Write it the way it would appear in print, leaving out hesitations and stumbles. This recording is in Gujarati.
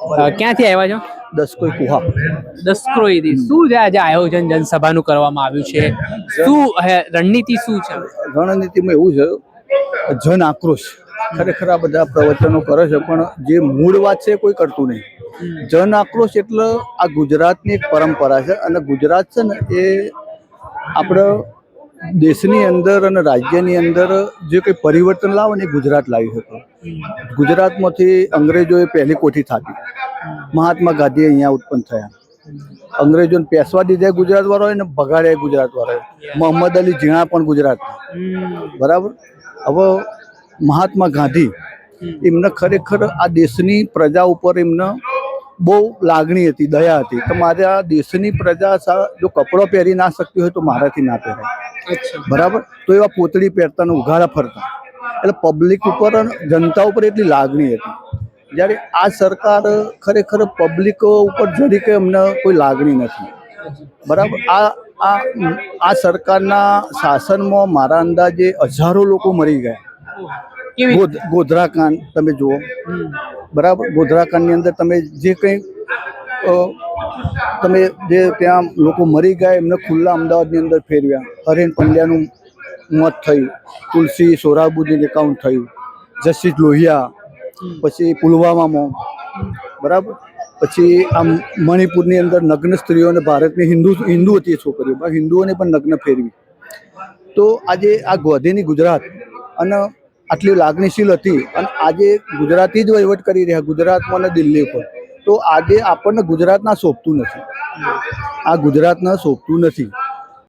ક્યાંથી આવ્યા છો? દસકોઈ કુહા. દસક્રોઈથી. શું છે આજે આયોજન જનસભાનું કરવામાં આવ્યું છે? શું રણનીતિ શું છે? રણનીતિમાં એવું છે, જન આક્રોશ. ખરેખર આ બધા પ્રવચનો કરે છે, પણ જે મૂળ વાત છે કોઈ કરતું નહીં. જન આક્રોશ એટલે આ ગુજરાતની એક પરંપરા છે, અને ગુજરાત છે ને એ આપણે દેશની અંદર અને રાજ્યની અંદર જે કંઈ પરિવર્તન લાવે ને એ ગુજરાત લાવી હતું. ગુજરાતમાંથી અંગ્રેજોએ પહેલી કોઠી થાપી, મહાત્મા ગાંધી અહીંયા ઉત્પન્ન થયા. અંગ્રેજોને પેશવા દીધા ગુજરાત વાળાએ ને ભગાડ્યા ગુજરાત વાળાએ. મોહમ્મદ અલી ઝીણા પણ ગુજરાતના, બરાબર. હવે મહાત્મા ગાંધી એમને ખરેખર આ દેશની પ્રજા ઉપર એમને બહુ લાગણી હતી, દયા હતી કે મારે આ દેશની પ્રજા જો કપડો પહેરી ના શકતી હોય તો મારાથી ના પહેરાય, બરાબર. તો એવા પોતળી પહેરતા ને ઉઘાડા ફરતા, એટલે પબ્લિક ઉપર જનતા ઉપર એટલી લાગણી હતી. જ્યારે આ સરકાર ખરેખર પબ્લિક ઉપર જરી કે અમને કોઈ લાગણી નથી, બરાબર. આ સરકારના શાસનમાં મારા અંદાજે હજારો લોકો મરી ગયા. ગોધરાકાંડ તમે જુઓ, બરાબર. ગોધરાકાંડની અંદર તમે જે કંઈ તમે જે ત્યાં લોકો મરી ગયા એમને ખુલ્લા અમદાવાદની અંદર ફેરવ્યા. હરેન પંડ્યાનું મોત થયું, તુલસી સોરાબુદ્દીન એકાઉન્ટ થયું, જસ્ટિસ લોહિયા, પછી પુલવામામાં, બરાબર. પછી આમ મણિપુરની અંદર નગ્ન સ્ત્રીઓને, ભારતની હિન્દુ હતી છોકરીઓ, હિન્દુઓને પણ નગ્ન ફેરવી. તો આજે આ ગોધીની ગુજરાત અને આટલી લાગણીશીલ હતી, અને આજે ગુજરાતી જ વહીવટ કરી રહ્યા ગુજરાતમાં અને દિલ્હી ઉપર. તો આજે આપણને ગુજરાતના શોભતું નથી, આ ગુજરાતના શોભતું નથી.